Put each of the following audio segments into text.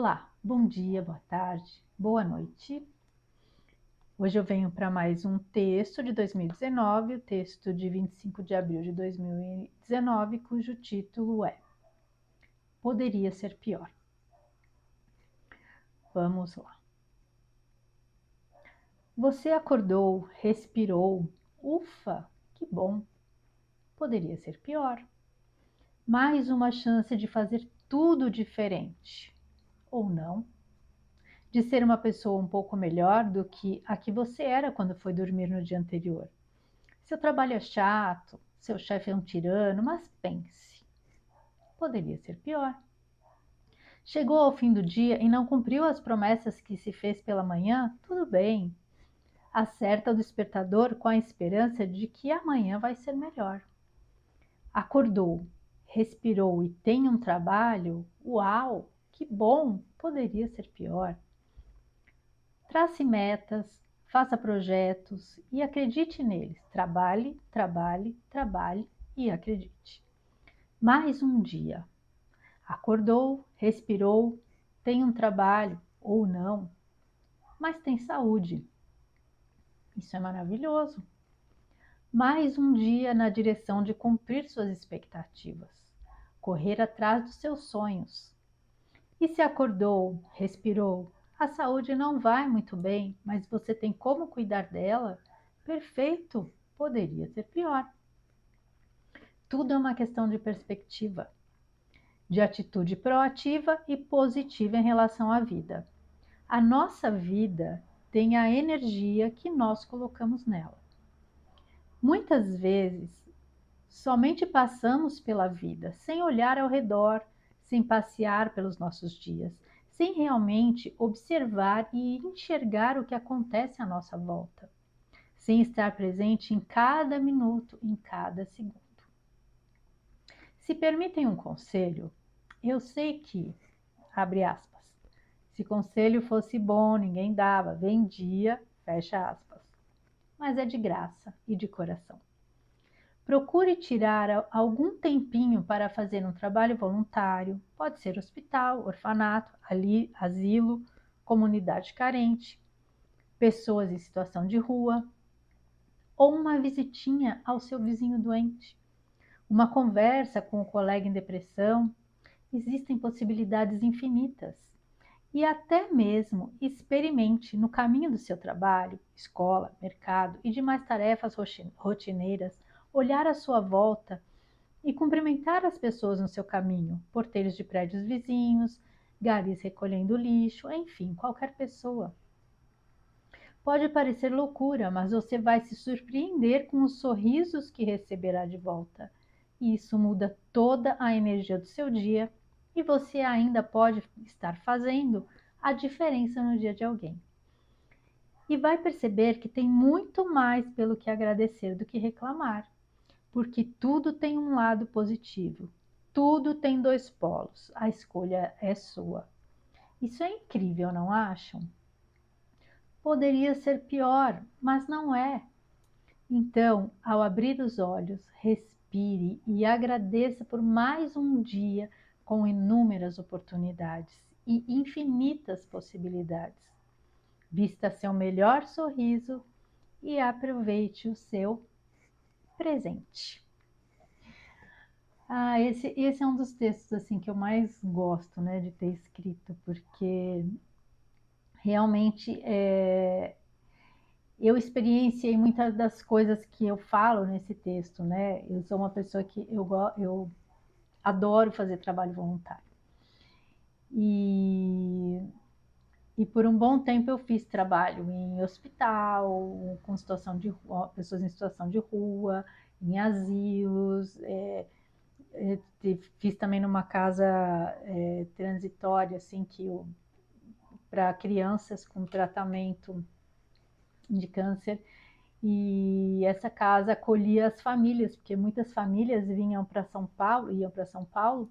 Olá, bom dia, boa tarde, boa noite. Hoje eu venho para mais um texto de 2019, o texto de 25 de abril de 2019, cujo título é Poderia Ser Pior. Vamos lá. Você acordou, respirou, ufa, que bom. Poderia ser pior. Mais uma chance de fazer tudo diferente. Ou não. De ser uma pessoa um pouco melhor do que a que você era quando foi dormir no dia anterior. Seu trabalho é chato, seu chefe é um tirano, mas pense, poderia ser pior. Chegou ao fim do dia e não cumpriu as promessas que se fez pela manhã? Tudo bem. Acerta o despertador com a esperança de que amanhã vai ser melhor. Acordou, respirou e tem um trabalho? Uau, que bom, poderia ser pior. Trace metas, faça projetos e acredite neles. Trabalhe, trabalhe, trabalhe e acredite. Mais um dia. Acordou, respirou, tem um trabalho ou não, mas tem saúde. Isso é maravilhoso. Mais um dia na direção de cumprir suas expectativas, correr atrás dos seus sonhos. E se acordou, respirou, a saúde não vai muito bem, mas você tem como cuidar dela? Perfeito, poderia ser pior. Tudo é uma questão de perspectiva, de atitude proativa e positiva em relação à vida. A nossa vida tem a energia que nós colocamos nela. Muitas vezes, somente passamos pela vida sem olhar ao redor, sem passear pelos nossos dias, sem realmente observar e enxergar o que acontece à nossa volta, sem estar presente em cada minuto, em cada segundo. Se permitem um conselho, eu sei que, abre aspas, se conselho fosse bom, ninguém dava, vendia, fecha aspas. Mas é de graça e de coração. Procure tirar algum tempinho para fazer um trabalho voluntário, pode ser hospital, orfanato, asilo, comunidade carente, pessoas em situação de rua, ou uma visitinha ao seu vizinho doente, uma conversa com um colega em depressão. Existem possibilidades infinitas. E até mesmo experimente no caminho do seu trabalho, escola, mercado e demais tarefas rotineiras, olhar à sua volta e cumprimentar as pessoas no seu caminho, porteiros de prédios vizinhos, garis recolhendo lixo, enfim, qualquer pessoa. Pode parecer loucura, mas você vai se surpreender com os sorrisos que receberá de volta. E isso muda toda a energia do seu dia e você ainda pode estar fazendo a diferença no dia de alguém. E vai perceber que tem muito mais pelo que agradecer do que reclamar, porque tudo tem um lado positivo, tudo tem dois polos, a escolha é sua. Isso é incrível, não acham? Poderia ser pior, mas não é. Então, ao abrir os olhos, respire e agradeça por mais um dia com inúmeras oportunidades e infinitas possibilidades. Vista seu melhor sorriso e aproveite o seu presente. Esse é um dos textos assim que eu mais gosto, né, de ter escrito, porque realmente eu experienciei muitas das coisas que eu falo nesse texto, né? Eu sou uma pessoa que eu adoro fazer trabalho voluntário. E por um bom tempo eu fiz trabalho em hospital, com situação de rua, pessoas em situação de rua, em asilos, fiz também numa casa transitória, assim, para crianças com tratamento de câncer. E essa casa acolhia as famílias, porque muitas famílias vinham para São Paulo, iam para São Paulo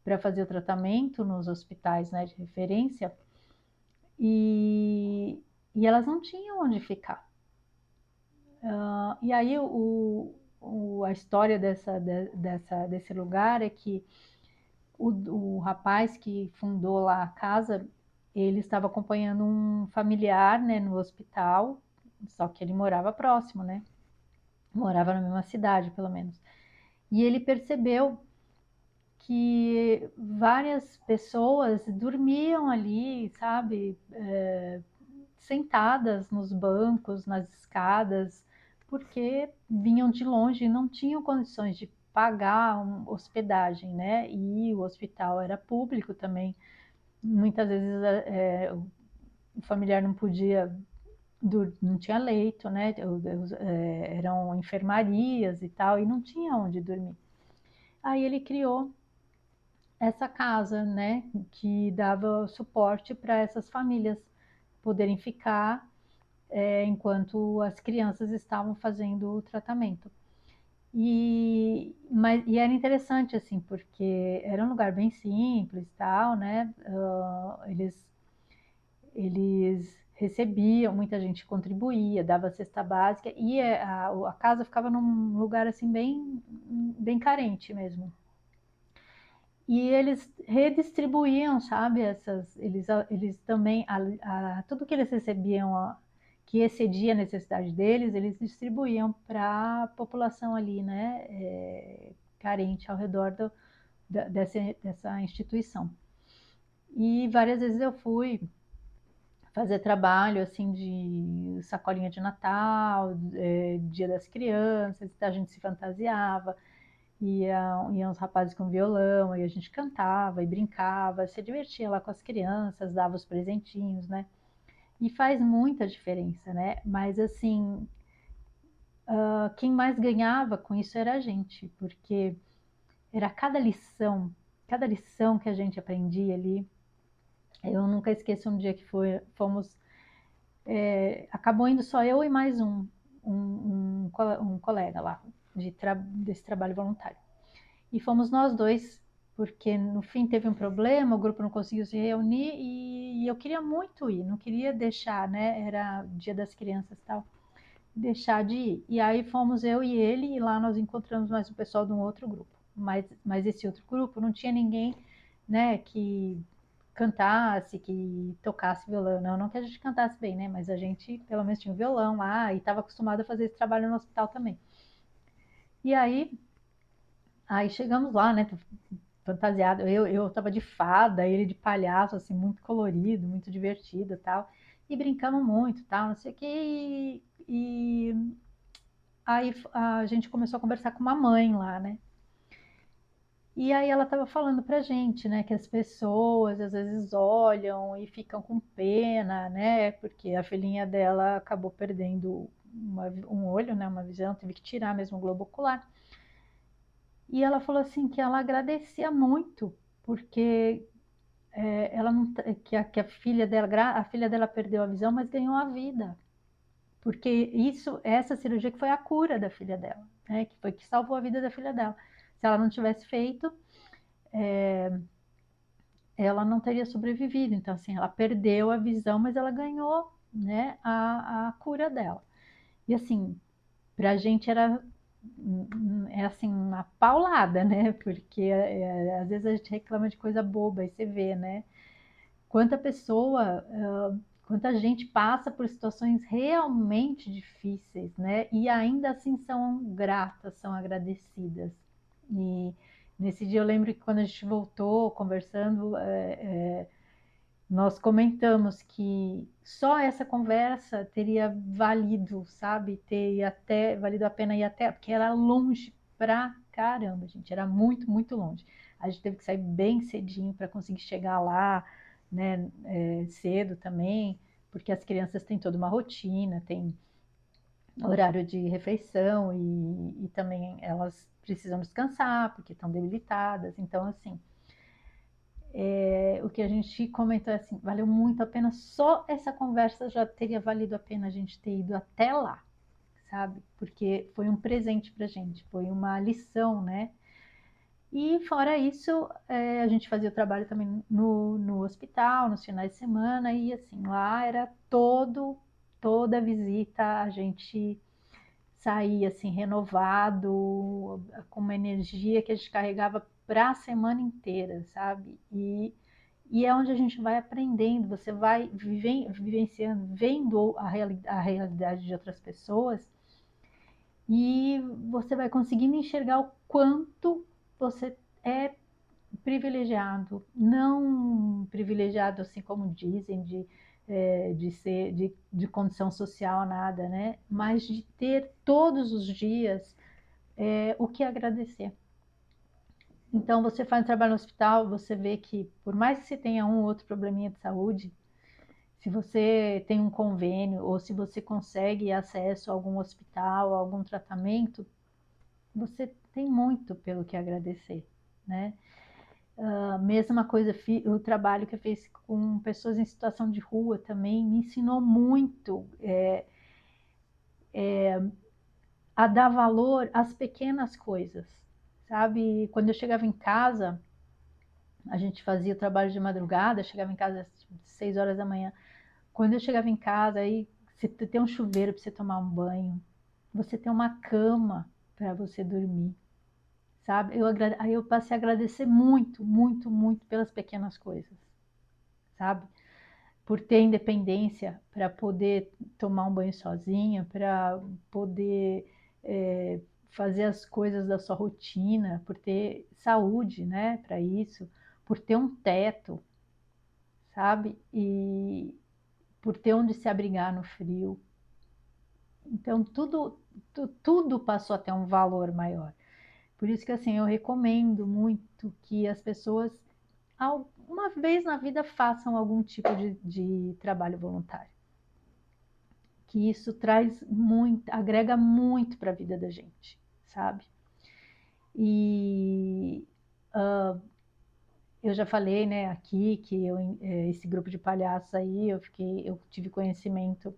para fazer o tratamento nos hospitais, né, de referência, e elas não tinham onde ficar. E aí a história desse lugar é que o rapaz que fundou lá a casa, ele estava acompanhando um familiar, né, no hospital, só que ele morava próximo, né? Morava na mesma cidade, pelo menos. E ele percebeu que várias pessoas dormiam ali, sabe, sentadas nos bancos, nas escadas, porque vinham de longe e não tinham condições de pagar uma hospedagem, né? E o hospital era público também. Muitas vezes o familiar não podia, não tinha leito, né? Eram enfermarias e tal, e não tinha onde dormir. Aí ele criou essa casa, né, que dava suporte para essas famílias poderem ficar enquanto as crianças estavam fazendo o tratamento. E era interessante, assim, porque era um lugar bem simples, tal, né? Eles recebiam, muita gente contribuía, dava cesta básica, e a casa ficava num lugar, assim, bem carente mesmo. E eles redistribuíam, sabe, eles também, tudo que eles recebiam, que excedia a necessidade deles, eles distribuíam para a população ali, né, carente ao redor dessa instituição. E várias vezes eu fui fazer trabalho, assim, de sacolinha de Natal, Dia das Crianças, a gente se fantasiava, iam os rapazes com violão, aí a gente cantava e brincava, se divertia lá com as crianças, dava os presentinhos, né? E faz muita diferença, né? Mas assim, quem mais ganhava com isso era a gente, porque era cada lição que a gente aprendia ali. Eu nunca esqueço um dia que fomos, acabou indo só eu e mais um colega lá, desse trabalho voluntário. E fomos nós dois, porque no fim teve um problema, o grupo não conseguiu se reunir e eu queria muito ir, não queria deixar, né? Era Dia das Crianças e tal, deixar de ir. E aí fomos eu e ele, e lá nós encontramos mais um pessoal de um outro grupo. Mas esse outro grupo não tinha ninguém, né, que cantasse, que tocasse violão. Não, não que a gente cantasse bem, né? Mas a gente pelo menos tinha um violão lá e estava acostumado a fazer esse trabalho no hospital também. E aí chegamos lá, né? Fantasiado. Eu tava de fada, ele de palhaço, assim, muito colorido, muito divertido e tal. E brincamos muito, tal, não sei o que. E aí a gente começou a conversar com uma mãe lá, né? E aí ela tava falando pra gente, né, que as pessoas às vezes olham e ficam com pena, né? Porque a filhinha dela acabou perdendo um olho, né? Uma visão, teve que tirar mesmo o globo ocular. E ela falou assim que ela agradecia muito, porque ela não, que a filha dela perdeu a visão, mas ganhou a vida. Porque essa cirurgia que foi a cura da filha dela, né? Que foi que salvou a vida da filha dela. Se ela não tivesse feito, ela não teria sobrevivido. Então, assim, ela perdeu a visão, mas ela ganhou, né, a cura dela. E assim, pra gente é assim, uma paulada, né? Porque às vezes a gente reclama de coisa boba e você vê, né? Quanta pessoa, quanta gente passa por situações realmente difíceis, né? E ainda assim são gratas, são agradecidas. E nesse dia eu lembro que quando a gente voltou conversando, nós comentamos que só essa conversa teria valido, sabe? Teria até valido a pena ir até, porque era longe pra caramba, gente, era muito, muito longe. A gente teve que sair bem cedinho para conseguir chegar lá, né, cedo também, porque as crianças têm toda uma rotina, tem horário de refeição e também elas precisam descansar porque estão debilitadas. Então, assim, o que a gente comentou é assim, valeu muito a pena, só essa conversa já teria valido a pena a gente ter ido até lá, sabe? Porque foi um presente pra gente, foi uma lição, né? E fora isso, a gente fazia o trabalho também no hospital, nos finais de semana, e assim, lá era toda visita a gente saía assim renovado, com uma energia que a gente carregava para a semana inteira, sabe? E é onde a gente vai aprendendo, você vai vivenciando, vendo a realidade de outras pessoas e você vai conseguindo enxergar o quanto você é privilegiado, não privilegiado assim como dizem, de ser de condição social, nada, né? Mas de ter todos os dias o que agradecer. Então, você faz um trabalho no hospital, você vê que, por mais que você tenha um ou outro probleminha de saúde, se você tem um convênio ou se você consegue acesso a algum hospital, a algum tratamento, você tem muito pelo que agradecer, né? A mesma coisa, o trabalho que eu fiz com pessoas em situação de rua também me ensinou muito a dar valor às pequenas coisas, sabe? Quando eu chegava em casa, a gente fazia o trabalho de madrugada, chegava em casa às 6 horas da manhã. Quando eu chegava em casa, aí você tem um chuveiro para você tomar um banho, você tem uma cama para você dormir, sabe? Aí eu passei a agradecer muito, muito, muito pelas pequenas coisas, sabe? Por ter independência para poder tomar um banho sozinha, para poder fazer as coisas da sua rotina, por ter saúde, né, para isso, por ter um teto, sabe? E por ter onde se abrigar no frio. Então, tudo passou a ter um valor maior. Por isso que, assim, eu recomendo muito que as pessoas, uma vez na vida, façam algum tipo de trabalho voluntário. Que isso traz muito, agrega muito para a vida da gente, sabe? E eu já falei, né, aqui que esse grupo de palhaços aí, eu tive conhecimento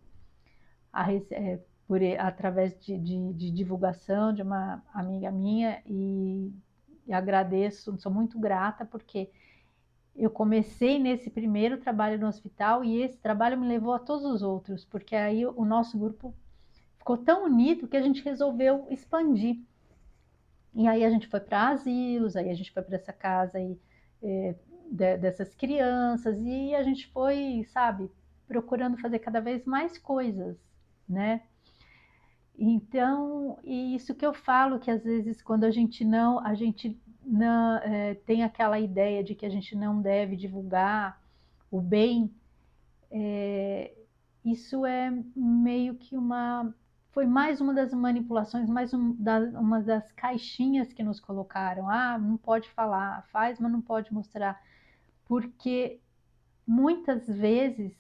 através de divulgação de uma amiga minha e agradeço, sou muito grata porque eu comecei nesse primeiro trabalho no hospital e esse trabalho me levou a todos os outros, porque aí o nosso grupo ficou tão unido que a gente resolveu expandir. E aí a gente foi para asilos, aí a gente foi para essa casa aí, dessas crianças, e a gente foi, sabe, procurando fazer cada vez mais coisas, né? Então, e isso que eu falo, que às vezes quando a gente não tem aquela ideia de que a gente não deve divulgar o bem, isso é meio que foi mais uma das manipulações, uma das caixinhas que nos colocaram. Ah, não pode falar, faz, mas não pode mostrar. Porque muitas vezes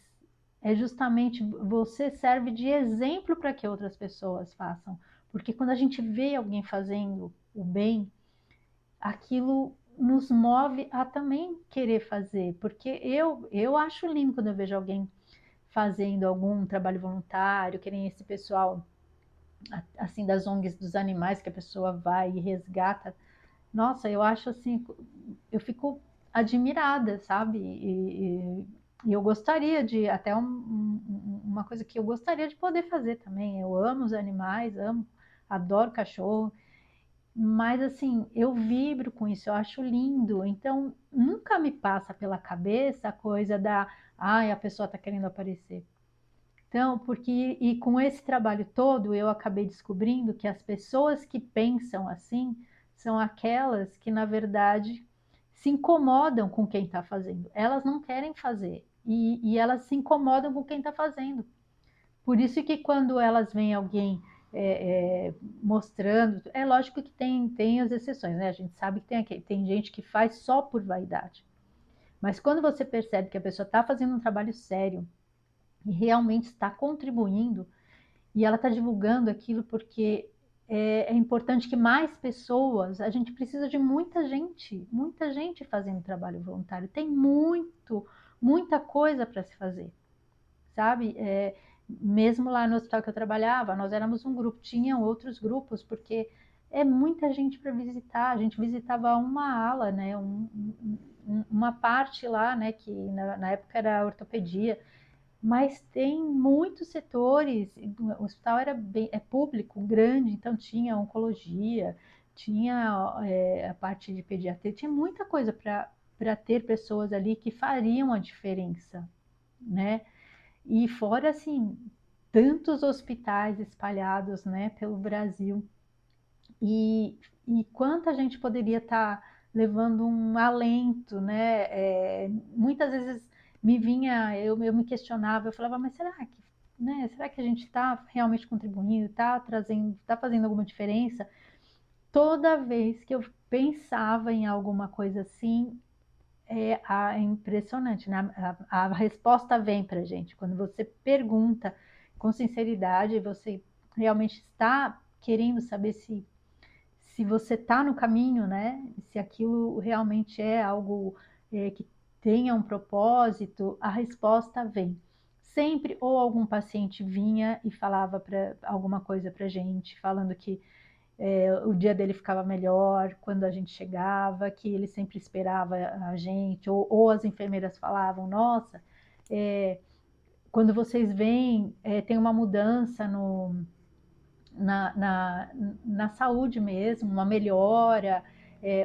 é justamente você serve de exemplo para que outras pessoas façam. Porque quando a gente vê alguém fazendo o bem, aquilo nos move a também querer fazer. Porque eu acho lindo quando eu vejo alguém fazendo algum trabalho voluntário, que nem esse pessoal assim das ONGs dos animais que a pessoa vai e resgata. Nossa, eu acho assim, eu fico admirada, sabe? E eu gostaria de, até uma coisa que eu gostaria de poder fazer também. Eu amo os animais, adoro cachorro, mas assim, eu vibro com isso, eu acho lindo. Então, nunca me passa pela cabeça a coisa ai, a pessoa está querendo aparecer. Então, e com esse trabalho todo, eu acabei descobrindo que as pessoas que pensam assim são aquelas que, na verdade, se incomodam com quem está fazendo. Elas não querem fazer e elas se incomodam com quem está fazendo. Por isso que quando elas veem alguém mostrando, é lógico que tem as exceções, né? A gente sabe que tem gente que faz só por vaidade. Mas quando você percebe que a pessoa está fazendo um trabalho sério, e realmente está contribuindo e ela está divulgando aquilo porque é importante que mais pessoas, a gente precisa de muita gente fazendo trabalho voluntário, tem muita coisa para se fazer, sabe? Mesmo lá no hospital que eu trabalhava, nós éramos um grupo, tinham outros grupos, porque é muita gente para visitar, a gente visitava uma ala, né, uma parte lá, né, que na época era ortopedia, mas tem muitos setores, o hospital é público, grande, então tinha oncologia, tinha a parte de pediatria, tinha muita coisa para ter pessoas ali que fariam a diferença, né? E fora, assim, tantos hospitais espalhados, né, pelo Brasil. E quanta gente poderia estar levando um alento, né? Muitas vezes me vinha, eu me questionava, eu falava, mas será que, né? Será que a gente está realmente contribuindo, está trazendo, está fazendo alguma diferença? Toda vez que eu pensava em alguma coisa assim, é impressionante, né? A resposta vem para gente. Quando você pergunta com sinceridade, você realmente está querendo saber se você está no caminho, né? Se aquilo realmente é algo que tenha um propósito, a resposta vem. Sempre ou algum paciente vinha e falava alguma coisa para gente, falando que o dia dele ficava melhor quando a gente chegava, que ele sempre esperava a gente, ou as enfermeiras falavam, nossa, quando vocês vêm, tem uma mudança na, na, na saúde mesmo, uma melhora,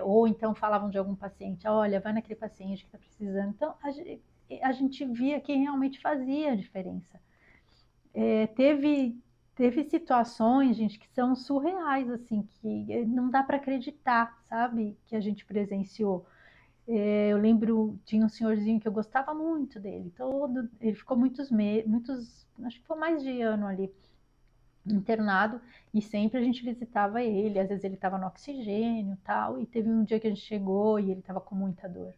ou então falavam de algum paciente, olha, vai naquele paciente que está precisando. Então, a gente via que realmente fazia a diferença. Teve situações, gente, que são surreais, assim, que não dá para acreditar, sabe, que a gente presenciou. Eu lembro, tinha um senhorzinho que eu gostava muito dele, ele ficou muitos, acho que foi mais de ano ali, internado, e sempre a gente visitava ele, às vezes ele estava no oxigênio e tal, e teve um dia que a gente chegou e ele estava com muita dor.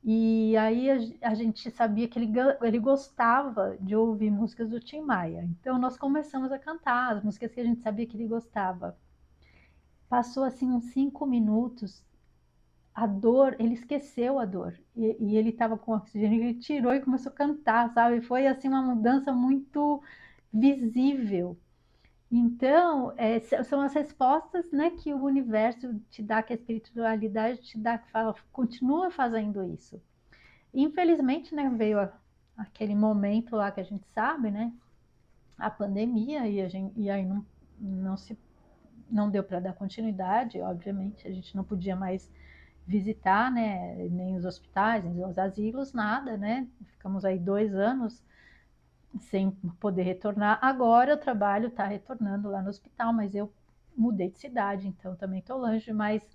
E aí a gente sabia que ele gostava de ouvir músicas do Tim Maia. Então nós começamos a cantar as músicas que a gente sabia que ele gostava. Passou assim uns 5 minutos, a dor, ele esqueceu a dor. E ele estava com oxigênio, ele tirou e começou a cantar, sabe? Foi assim uma mudança muito visível. Então, são as respostas, né, que o universo te dá, que a espiritualidade te dá, que fala, continua fazendo isso. Infelizmente, né, veio aquele momento lá que a gente sabe, né, a pandemia, e aí não deu para dar continuidade, obviamente, a gente não podia mais visitar, né, nem os hospitais, nem os asilos, nada, né, ficamos aí 2 anos sem poder retornar. Agora o trabalho está retornando lá no hospital, mas eu mudei de cidade, então também estou longe, mas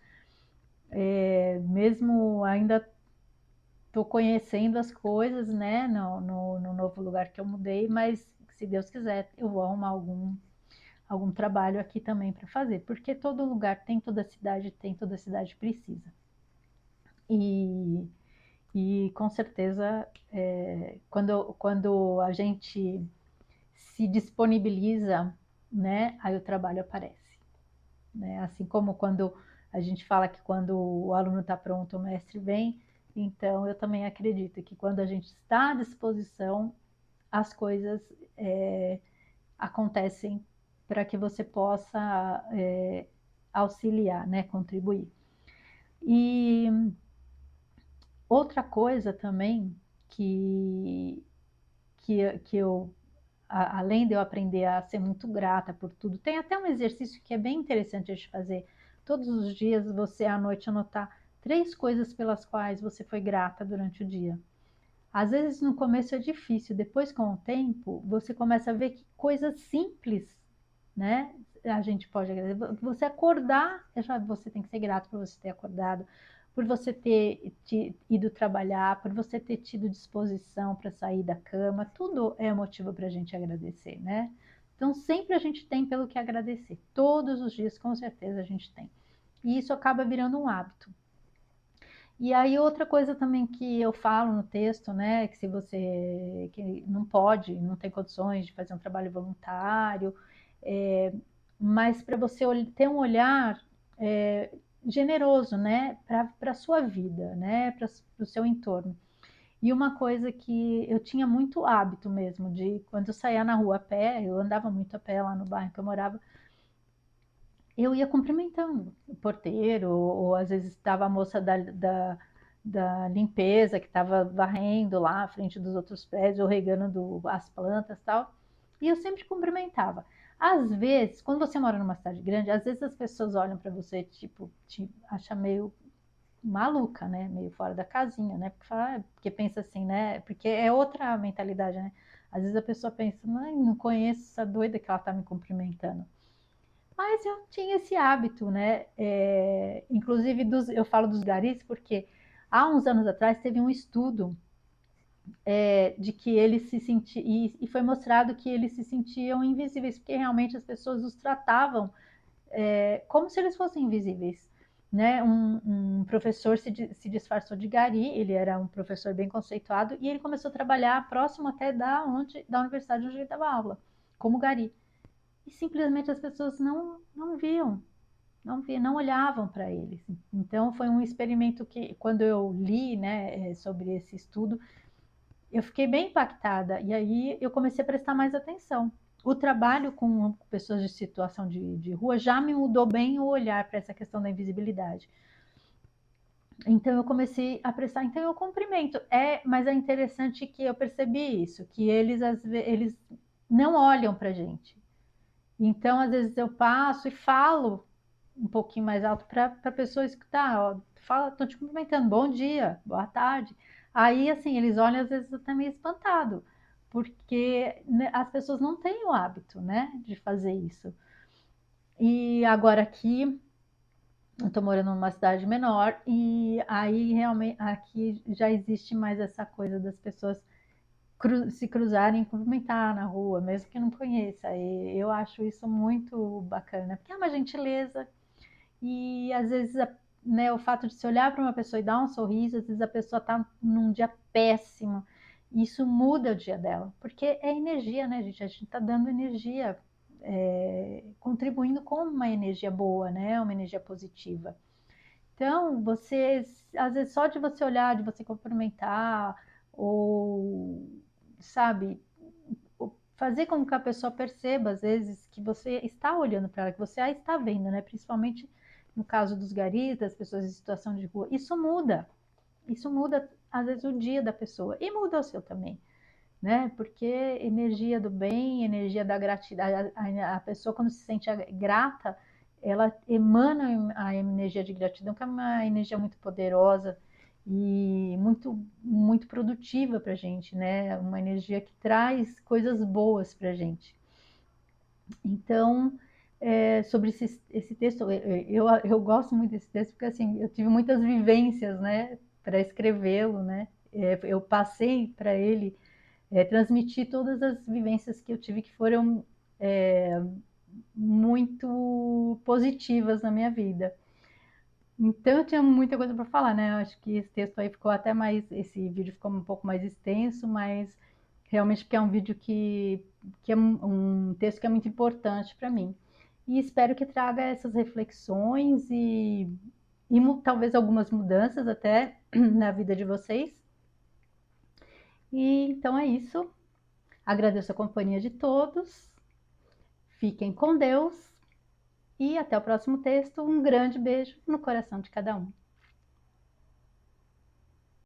mesmo ainda estou conhecendo as coisas, né, no novo lugar que eu mudei, mas se Deus quiser, eu vou arrumar algum trabalho aqui também para fazer, porque todo lugar tem, toda cidade precisa. E, e com certeza, quando a gente se disponibiliza, né, aí o trabalho aparece, né? Assim como quando a gente fala que quando o aluno está pronto, o mestre vem, então eu também acredito que quando a gente está à disposição, as coisas acontecem para que você possa auxiliar, né, contribuir. E outra coisa também que eu além de eu aprender a ser muito grata por tudo, tem até um exercício que é bem interessante de fazer. Todos os dias você à noite anotar 3 coisas pelas quais você foi grata durante o dia. Às vezes no começo é difícil, depois com o tempo você começa a ver que coisas simples, né? A gente pode agradecer. Você acordar, você tem que ser grato por você ter acordado, por você ter ido trabalhar, por você ter tido disposição para sair da cama, tudo é motivo para a gente agradecer, né? Então sempre a gente tem pelo que agradecer, todos os dias com certeza a gente tem. E isso acaba virando um hábito. E aí outra coisa também que eu falo no texto, né, que se você que não pode, não tem condições de fazer um trabalho voluntário, é, mas para você ter um olhar generoso, né, para a sua vida, né, para o seu entorno. E uma coisa que eu tinha muito hábito mesmo de quando eu saía na rua a pé, eu andava muito a pé lá no bairro que eu morava, eu ia cumprimentando o porteiro, ou às vezes estava a moça da limpeza que estava varrendo lá à frente dos outros prédios, ou regando as plantas e tal, e eu sempre cumprimentava. Às vezes, quando você mora numa cidade grande, às vezes as pessoas olham para você, tipo, te acha meio maluca, né? Meio fora da casinha, né? Porque pensa assim, né? Porque é outra mentalidade, né? Às vezes a pessoa pensa, não conheço essa doida que ela tá me cumprimentando. Mas eu tinha esse hábito, né? Inclusive, eu falo dos garis porque há uns anos atrás teve um estudo de que eles se sentiam, e foi mostrado que eles se sentiam invisíveis, porque realmente as pessoas os tratavam como se eles fossem invisíveis. Né? Um professor se disfarçou de gari, ele era um professor bem conceituado, e ele começou a trabalhar próximo até da universidade onde ele dava aula, como gari. E simplesmente as pessoas não viam, não olhavam para eles. Então foi um experimento que, quando eu li, né, sobre esse estudo, eu fiquei bem impactada. E aí eu comecei a prestar mais atenção. O trabalho com pessoas de situação de rua já me mudou bem o olhar para essa questão da invisibilidade. Então eu comecei a prestar, então eu cumprimento. Mas é interessante que eu percebi isso, que eles não olham para a gente. Então, às vezes eu passo e falo um pouquinho mais alto para a pessoa escutar, ó, fala, tô te cumprimentando, bom dia, boa tarde. Aí, assim, eles olham às vezes até meio espantado, porque né, as pessoas não têm o hábito, né, de fazer isso. E agora aqui, eu tô morando numa cidade menor e aí realmente aqui já existe mais essa coisa das pessoas se cruzarem e cumprimentar na rua, mesmo que não conheça. E eu acho isso muito bacana, porque é uma gentileza e às vezes né, o fato de se olhar para uma pessoa e dar um sorriso, às vezes a pessoa está num dia péssimo, e isso muda o dia dela, porque é energia, né, gente? A gente está dando energia, contribuindo com uma energia boa, né? Uma energia positiva. Então, você, às vezes, só de você olhar, de você cumprimentar, ou, sabe, fazer com que a pessoa perceba, às vezes, que você está olhando para ela, que você a está vendo, né? Principalmente no caso dos garis, das pessoas em situação de rua. Isso muda, às vezes, o dia da pessoa e muda o seu também, né? Porque energia do bem, energia da gratidão, a pessoa quando se sente grata, ela emana a energia de gratidão, que é uma energia muito poderosa e muito produtiva para a gente, né? Uma energia que traz coisas boas para a gente. Então, sobre esse texto, eu gosto muito desse texto porque assim, eu tive muitas vivências, né, para escrevê-lo, né? Eu passei para ele transmitir todas as vivências que eu tive que foram é, muito positivas na minha vida. Então eu tinha muita coisa para falar, né? Eu acho que esse texto aí ficou até mais, esse vídeo ficou um pouco mais extenso, mas realmente porque é um vídeo que é um texto que é muito importante para mim. E espero que traga essas reflexões e talvez algumas mudanças até na vida de vocês. E então é isso. Agradeço a companhia de todos. Fiquem com Deus e até o próximo texto. Um grande beijo no coração de cada um.